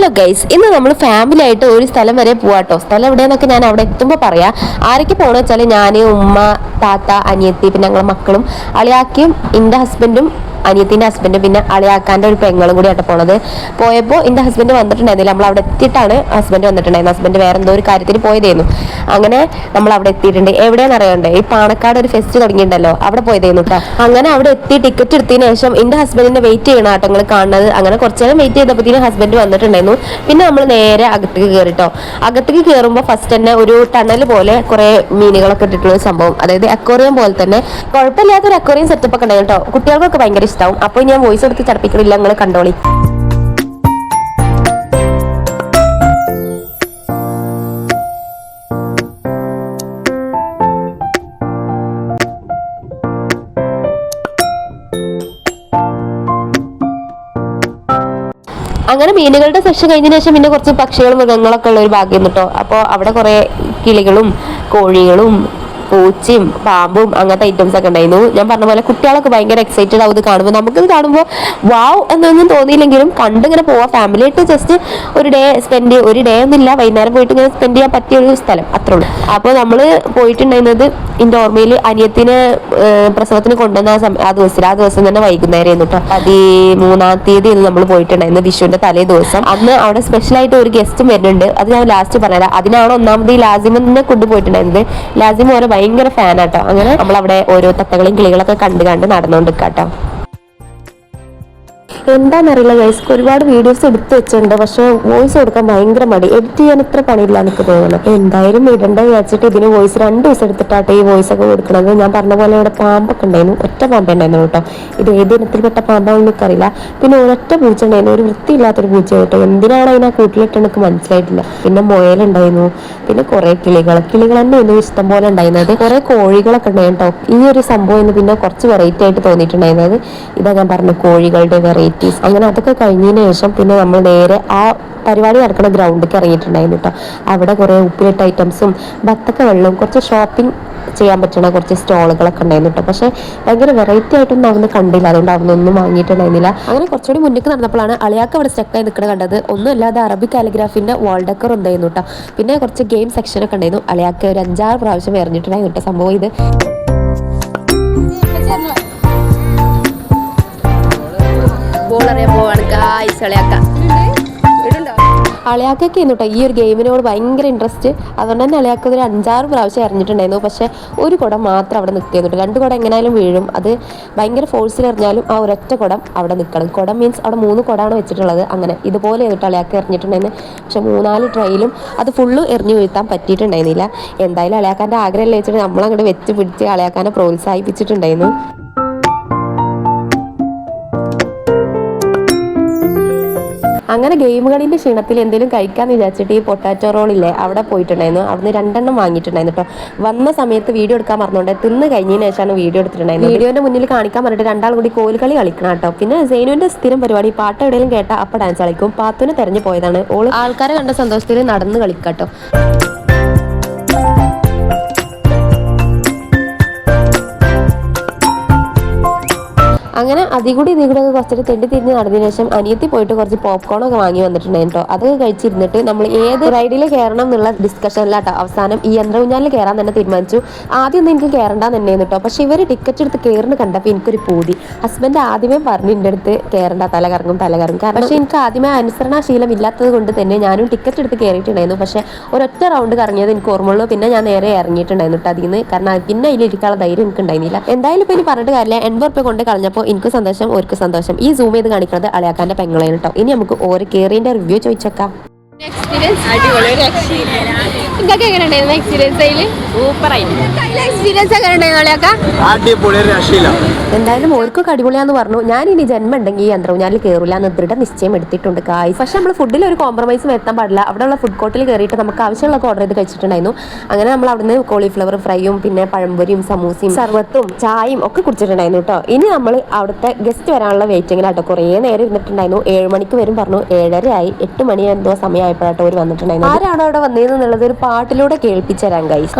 Hello guys, ഇന്ന് നമ്മൾ family ആയിട്ട് ഒരു സ്ഥലം വരെ പോവാട്ടോ. സ്ഥലം എവിടെയെന്നൊക്കെ ഞാൻ അവിടെ എത്തുമ്പോൾ പറയാം. ആരൊക്കെ പോകണമെന്ന് വെച്ചാൽ ഞാൻ, ഉമ്മ, താത്ത, അനിയത്തി, പിന്നെ ഞങ്ങളെ മക്കളും, അളിയാക്കിയും എൻ്റെ ഹസ്ബൻഡും അനിയത്തിൻ്റെ ഹസ്ബൻഡും പിന്നെ അളിയാക്കാൻ്റെ ഒരു പെങ്ങളും കൂടി ആയിട്ട് പോണത്. പോയപ്പോൾ എൻ്റെ ഹസ്ബൻഡ് വന്നിട്ടുണ്ടായിരുന്നില്ല. നമ്മൾ അവിടെ എത്തിയിട്ടാണ് ഹസ്ബൻഡ് വന്നിട്ടുണ്ടായിരുന്നു. ഹസ്ബൻഡ് വേറെ എന്തോ ഒരു കാര്യത്തിന് പോയതായിരുന്നു. അങ്ങനെ നമ്മൾ അവിടെ എത്തിയിട്ടുണ്ട്. എവിടെയെന്ന് അറിയണ്ടേ, ഈ പാണക്കാട് ഒരു ഫെസ്റ്റ് തുടങ്ങിയിട്ടുണ്ടല്ലോ, അവിടെ പോയതായിരുന്നു കേട്ടോ. അങ്ങനെ അവിടെ എത്തി ടിക്കറ്റ് എടുത്തതിന് ശേഷം എൻ്റെ ഹസ്ബൻഡിനെ വെയിറ്റ് ചെയ്യണം കേട്ടോ നിങ്ങൾ കാണുന്നത്. അങ്ങനെ കുറച്ച് നേരം വെയിറ്റ് ചെയ്തപ്പോഴത്തേനും ഹസ്ബൻഡ് വന്നിട്ടുണ്ടായിരുന്നു. പിന്നെ നമ്മൾ നേരെ അകത്തേക്ക് കയറിട്ടോ. അകത്തേക്ക് കയറുമ്പോൾ ഫസ്റ്റ് തന്നെ ഒരു ടണൽ പോലെ കുറെ മീനുകളൊക്കെ ഇട്ടിട്ടുള്ള സംഭവം, അതായത് അക്വേറിയം പോലെ തന്നെ കുഴപ്പമില്ലാത്തൊരു അക്വേറിയം സെറ്റപ്പ് ഒക്കെ ഉണ്ടായിരുന്നു കേട്ടോ. കുട്ടികൾക്കൊക്കെ ഭയങ്കര ഇഷ്ടമാവും. അപ്പോൾ ഞാൻ വോയിസ് എടുത്ത് ചടപ്പിക്കണില്ല, നിങ്ങൾ കണ്ടോളി. അങ്ങനെ മീനുകളുടെ സെക്ഷൻ കഴിഞ്ഞതിന് ശേഷം പിന്നെ കുറച്ച് പക്ഷികളും മൃഗങ്ങളൊക്കെ ഉള്ള ഒരു ഭാഗ്യം കേട്ടോ. അപ്പോൾ അവിടെ കുറേ കിളികളും കോഴികളും പൂച്ചയും പാമ്പും അങ്ങനത്തെ ഐറ്റംസ് ഒക്കെ ഉണ്ടായിരുന്നു. ഞാൻ പറഞ്ഞ പോലെ കുട്ടികളൊക്കെ ഭയങ്കര എക്സൈറ്റഡ് ആവും ഇത് കാണുമ്പോൾ. നമുക്കിത് കാണുമ്പോൾ വാവ് എന്നൊന്നും തോന്നിയില്ലെങ്കിലും കണ്ടിങ്ങനെ പോവാം. ഫാമിലി ആയിട്ട് ജസ്റ്റ് ഒരു ഡേ ഒന്നുമില്ല, വൈകുന്നേരം പോയിട്ട് ഇങ്ങനെ സ്പെൻഡ് ചെയ്യാൻ പറ്റിയ ഒരു സ്ഥലം, അത്രേ ഉള്ളൂ. അപ്പോൾ നമ്മൾ പോയിട്ടുണ്ടായിരുന്നത് എൻ്റെ ഓർമ്മയിൽ അനിയത്തിന് പ്രസവത്തിന് കൊണ്ടുവന്ന ആ ദിവസം തന്നെ വൈകുന്നേരം കേട്ടോ. 13-ാം തീയതി നമ്മൾ പോയിട്ടുണ്ടായിരുന്നു, വിഷുവിന്റെ തലേ ദിവസം. അന്ന് അവിടെ സ്പെഷ്യലായിട്ട് ഒരു ഗസ്റ്റും വരുന്നുണ്ട്, അത് ഞാൻ ലാസ്റ്റ് പറഞ്ഞുതരാം. അതിനാണ് ഒന്നാമത് ഈ ലാസിമിനെ കൊണ്ടുപോയിട്ടുണ്ടായിരുന്നത്. ലാസിം ഓരോ ഭയങ്കര ഫാനാട്ടോ. അങ്ങനെ നമ്മളവിടെ ഓരോ തത്തകളെയും കിളികളൊക്കെ കണ്ട് നടന്നുകൊണ്ടിരിക്കാട്ടോ. എന്താണെന്നറിയില്ല ഗൈസ്, ഒരുപാട് വീഡിയോസ് എടുത്ത് വെച്ചിട്ടുണ്ട്, പക്ഷെ വോയിസ് കൊടുക്കാൻ ഭയങ്കര മടി. എഡിറ്റ് ചെയ്യാൻ ഇത്ര പണിയില്ല എനിക്ക് തോന്നുന്നു. എന്തായാലും ഇടണ്ട വിചാരിച്ചിട്ട് ഇതിന് വോയിസ് 2 ദിവസം എടുത്തിട്ടാട്ടെ ഈ വോയിസ് ഒക്കെ കൊടുക്കണത്. ഞാൻ പറഞ്ഞ പോലെ ഇവിടെ പാമ്പൊക്കെ ഉണ്ടായിരുന്നു, ഒറ്റ പാമ്പ് ഉണ്ടായിരുന്നു കേട്ടോ. ഇത് ഏത് ഇനത്തിൽപ്പെട്ട പാമ്പാണെന്ന് എനിക്കറിയില്ല. പിന്നെ ഒരൊറ്റ പൂച്ച ഉണ്ടായിരുന്നു, ഒരു വൃത്തിയില്ലാത്തൊരു പൂച്ച കേട്ടോ. എന്തിനാണ് അതിനെ കൂട്ടിലിട്ട് എനിക്ക് മനസ്സിലായിട്ടില്ല. പിന്നെ മുയലുണ്ടായിരുന്നു, പിന്നെ കുറെ കിളികൾ തന്നെ ഒന്നും ഇഷ്ടം പോലെ ഉണ്ടായിരുന്നത്. കുറെ കോഴികളൊക്കെ ഉണ്ടായിരുന്നു കേട്ടോ. ഈ ഒരു സംഭവം പിന്നെ കുറച്ച് വെറൈറ്റി ആയിട്ട് തോന്നിയിട്ടുണ്ടായിരുന്നത് ഇതാ ഞാൻ പറഞ്ഞു, കോഴികളുടെ വെറൈറ്റി. അങ്ങനെ അതൊക്കെ കഴിഞ്ഞതിന് ശേഷം പിന്നെ നമ്മൾ നേരെ ആ പരിപാടി നടക്കുന്ന ഗ്രൗണ്ടിലേക്ക് ഇറങ്ങിയിട്ടുണ്ടായിരുന്നു കേട്ടോ. അവിടെ കുറെ ഉപ്പിലിട്ട ഐറ്റംസും ബത്തക്ക വെള്ളവും കുറച്ച് ഷോപ്പിംഗ് ചെയ്യാൻ പറ്റുന്ന കുറച്ച് സ്റ്റോളുകളൊക്കെ ഉണ്ടായിരുന്നു കേട്ടോ. പക്ഷെ ഭയങ്കര വെറൈറ്റി ആയിട്ടൊന്നും അവിടുന്ന് കണ്ടില്ല, അതുകൊണ്ട് അവിടെ ഒന്നും വാങ്ങിയിട്ടുണ്ടായിരുന്നില്ല. അങ്ങനെ കുറച്ചുകൂടി മുന്നിലേക്ക് നടന്നപ്പോഴാണ് അളിയാക്ക് അവിടെ സ്റ്റക്കായി നിൽക്കുന്നത് കണ്ടത്. ഒന്നും അല്ലാതെ അറബിക് കാലിഗ്രാഫിന്റെ വാൾ ഡെക്കർ ഉണ്ടായിരുന്നു കേട്ടോ. പിന്നെ കുറച്ച് ഗെയിം സെക്ഷൻ ഒക്കെ ഉണ്ടായിരുന്നു. അളിയാക്ക് ഒരു 5-6 പ്രാവശ്യം എറിഞ്ഞിട്ടുണ്ടായിരുന്നു കേട്ടോ. സംഭവം ഇത് അളിയാക്കൊക്കെ കേട്ടോ ഈ ഒരു ഗെയിമിനോട് ഭയങ്കര ഇൻട്രസ്റ്റ്. അതുകൊണ്ട് തന്നെ അളിയാക്ക് ഒരു 5-6 പ്രാവശ്യം എറിഞ്ഞിട്ടുണ്ടായിരുന്നു. പക്ഷെ ഒരു കുടം മാത്രം അവിടെ നിൽക്കുന്നുണ്ട്. 2 കുടം എങ്ങനെയാലും വീഴും. അത് ഭയങ്കര ഫോഴ്സിൽ എറിഞ്ഞാലും ആ ഒരൊറ്റ കുടം അവിടെ നിൽക്കണം. കുടം മീൻസ് അവിടെ 3 കുടമാണ് വെച്ചിട്ടുള്ളത്. അങ്ങനെ ഇതുപോലെ ചെയ്തിട്ട് അളിയാക്ക് എറിഞ്ഞിട്ടുണ്ടായിരുന്നു. പക്ഷെ 3-4 ട്രൈയിലും അത് ഫുള്ള് എറിഞ്ഞു വീഴ്ത്താൻ പറ്റിയിട്ടുണ്ടായിരുന്നില്ല. എന്തായാലും അളിയാക്കാൻ്റെ ആഗ്രഹം വെച്ചിട്ട് നമ്മളങ്ങോട്ട് വെച്ച് പിടിച്ച് അളിയാക്കാനെ പ്രോത്സാഹിപ്പിച്ചിട്ടുണ്ടായിരുന്നു. അങ്ങനെ ഗെയിം കളിൻ്റെ ക്ഷീണത്തിൽ എന്തെങ്കിലും കഴിക്കാമെന്ന് വിചാരിച്ചിട്ട് ഈ പൊട്ടാറ്റോ റോളില്ലേ അവിടെ പോയിട്ടുണ്ടായിരുന്നു. അവിടുന്ന് 2 എണ്ണം വാങ്ങിയിട്ടുണ്ടായിരുന്നു കേട്ടോ. വന്ന സമയത്ത് വീഡിയോ എടുക്കാൻ പറഞ്ഞുകൊണ്ട് തിന്ന് കഴിഞ്ഞതിന് ശേഷമാണ് വീഡിയോ എടുത്തിട്ടുണ്ടായിരുന്നു. വീഡിയോൻ്റെ മുന്നിൽ കാണിക്കാൻ പറഞ്ഞിട്ട് 2 ആളും കൂടി കോൽക്കളി കളിക്കണം കേട്ടോ. പിന്നെ സൈനുവിൻ്റെ സ്ഥിരം പരിപാടി പാട്ട് എവിടെയെങ്കിലും കേട്ടാൽ അപ്പം ഡാൻസ് കളിക്കും. പാത്തുവിനെ തെരഞ്ഞു പോയതാണ്. ഓള് ആൾക്കാരെ കണ്ട സന്തോഷത്തിൽ നടന്ന് കളിക്കാട്ടോ. അങ്ങനെ അതികൂടി ഒക്കെ കുറച്ചിട്ട് തെണ്ടി തിരിഞ്ഞ് നടന്നതിന് ശേഷം അനിയത്തി പോയിട്ട് കുറച്ച് പോപ്കോൺ ഒക്കെ വാങ്ങി വന്നിട്ടുണ്ടായിരുന്നു കേട്ടോ. അതൊക്കെ കഴിച്ചിരുന്നിട്ട് നമ്മൾ ഏത് റൈഡിൽ കയറണം എന്നുള്ള ഡിസ്കഷനിലാട്ടോ അവസാനം ഈ യന്ത്രഊഞ്ഞാലിൽ കയറാൻ തന്നെ തീരുമാനിച്ചു. ആദ്യം ഒന്നും എനിക്ക് കയറണ്ടെന്ന് തന്നെയായിരുന്നു കേട്ടോ. പക്ഷെ ഇവർ ടിക്കറ്റ് എടുത്ത് കയറുന്ന കണ്ടപ്പോൾ എനിക്കൊരു പൂതി. ഹസ്ബൻഡ് ആദ്യമേ പറഞ്ഞു എൻ്റെ അടുത്ത് കയറണ്ട, തല കറങ്ങും. കാരണം പക്ഷേ എനിക്ക് ആദ്യമേ അനുസരണാശീലം ഇല്ലാത്തത് കൊണ്ട് തന്നെ ഞാനും ടിക്കറ്റ് എടുത്ത് കയറിയിട്ടുണ്ടായിരുന്നു. പക്ഷേ ഒരൊറ്റ റൗണ്ട് കറങ്ങിയത് എനിക്ക് ഓർമ്മയുള്ളൂ. പിന്നെ ഞാൻ നേരെ ഇറങ്ങിയിട്ടുണ്ടായിരുന്നു കേട്ടോ അതിൽ നിന്ന്. കാരണം പിന്നെ അതിലിരിക്കാനുള്ള ധൈര്യം എനിക്ക് ഉണ്ടായിരുന്നില്ല. എന്തായാലും ഇപ്പം ഇനി പറഞ്ഞിട്ട് കാര്യമില്ല. 80 രൂപ കൊണ്ട് കളഞ്ഞപ്പോൾ എനിക്ക് സന്തോഷം, ഓർക്ക് സന്തോഷം. ഈ സൂം ചെയ്ത് കാണിക്കുന്നത് അളിയാക്കാന്റെ പെങ്ങളാണ് കേട്ടോ. ഇനി നമുക്ക് ഓരോ കേറിന്റെ റിവ്യൂ ചോദിച്ചേക്കാം. എന്തായാലും ഓർക്കൊക്കെ അടിപൊളിയാന്ന് പറഞ്ഞു. ഞാൻ ഇനി ജന്മം ഉണ്ടെങ്കിൽ ഈ യന്ത്രഊഞ്ഞാലിൽ കയറില്ല എന്ന് ദൃഢ നിശ്ചയം എടുത്തിട്ടുണ്ട് കായ്. പക്ഷെ നമ്മൾ ഫുഡിൽ ഒരു കോംപ്രമൈസ് വരുത്താൻ പാടില്ല. അവിടെയുള്ള ഫുഡ് കോർട്ടിൽ കയറിയിട്ട് നമുക്ക് ആവശ്യമുള്ളതൊക്കെ ഓർഡർ ചെയ്ത് കഴിച്ചിട്ടുണ്ടായിരുന്നു. അങ്ങനെ നമ്മൾ അവിടുന്ന് കോളിഫ്ലവർ ഫ്രൈയും പിന്നെ പഴംപൊരിയും സമൂസയും സർവത്തും ചായയും ഒക്കെ കുടിച്ചിട്ടുണ്ടായിരുന്നു കേട്ടോ. ഇനി നമ്മൾ അവിടുത്തെ ഗസ്റ്റ് വരാനുള്ള വെയിറ്റിങ്ങിലാട്ടോ കുറേ നേരം ഇരുന്നിട്ടുണ്ടായിരുന്നു. 7 മണിക്ക് വരും പറഞ്ഞു. 7:30 ആയി. 8 മണി എന്തോ സമയമായപ്പോഴാട്ടോ അവർ വന്നിട്ടുണ്ടായിരുന്നു. ആരാണോ അവിടെ വന്നതെന്നുള്ളത് ഒരു പാട്ടിലൂടെ കേൾപ്പിച്ചരാൻ ഗൈസ്.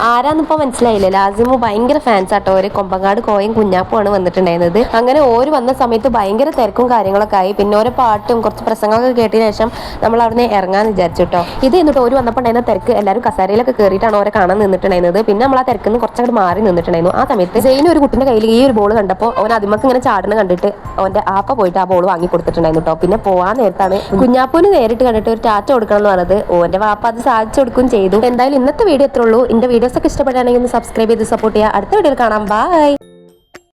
ആരാന്നിപ്പോ മനസ്സിലായില്ലേ? ലാസിമു ഭയങ്കര ഫാൻസ് ആട്ടോ. ഒരു കൊമ്പങ്ങാട് കോയും കുഞ്ഞാപ്പുമാണ് വന്നിട്ടുണ്ടായിരുന്നത്. അങ്ങനെ ഓര് വന്ന സമയത്ത് ഭയങ്കര തിരക്കും കാര്യങ്ങളൊക്കെ ആയി. പിന്നെ ഓരോ പാട്ടും കുറച്ച് പ്രസംഗമൊക്കെ കേട്ടതിന് ശേഷം നമ്മൾ അവിടുന്ന് ഇറങ്ങാന്ന് വിചാരിച്ചു കേട്ടോ. ഇത് എന്നിട്ട് ഓര് വന്നപ്പോൾ ഉണ്ടായിരുന്ന തിരക്ക് എല്ലാവരും കസാരയിലൊക്കെ കയറിയിട്ടാണ് ഓരെ കാണാൻ നിന്നിട്ടുണ്ടായിരുന്നത്. പിന്നെ നമ്മൾ ആ തിരക്കിന്ന് കുറച്ചങ്ങോട്ട് മാറി നിന്നിട്ടുണ്ടായിരുന്നു. ആ സമയത്ത് സെയിൻ ഒരു കുട്ടിന്റെ കയ്യിൽ ഈ ഒരു ബോൾ കണ്ടപ്പോൾ അവൻ അതിമക്ക് ഇങ്ങനെ ചാടുന്ന കണ്ടിട്ട് അവന്റെ ആപ്പ പോയിട്ട് ആ ബോൾ വാങ്ങി കൊടുത്തിട്ടുണ്ടായിരുന്നു കേട്ടോ. പിന്നെ പോവാൻ നേരത്താണ് കുഞ്ഞാപ്പൂന് നേരിട്ട് കണ്ടിട്ട് ഒരു ടാറ്റ കൊടുക്കണം എന്ന് പറഞ്ഞത്. ഓന്റെ വാപ്പ അത് സാധിച്ചു കൊടുക്കുകയും ചെയ്തു. എന്തായാലും ഇന്നത്തെ വീഡിയോ എത്ര ഉള്ളൂ. എന്റെ വീഡിയോസ് ഒക്കെ ഇഷ്ടപ്പെടുകയാണെങ്കിൽ ഒന്ന് സബ്സ്ക്രൈബ് ചെയ്ത് സപ്പോർട്ട് ചെയ്യുക. അടുത്ത വീഡിയോയിൽ കാണാം. ബൈ.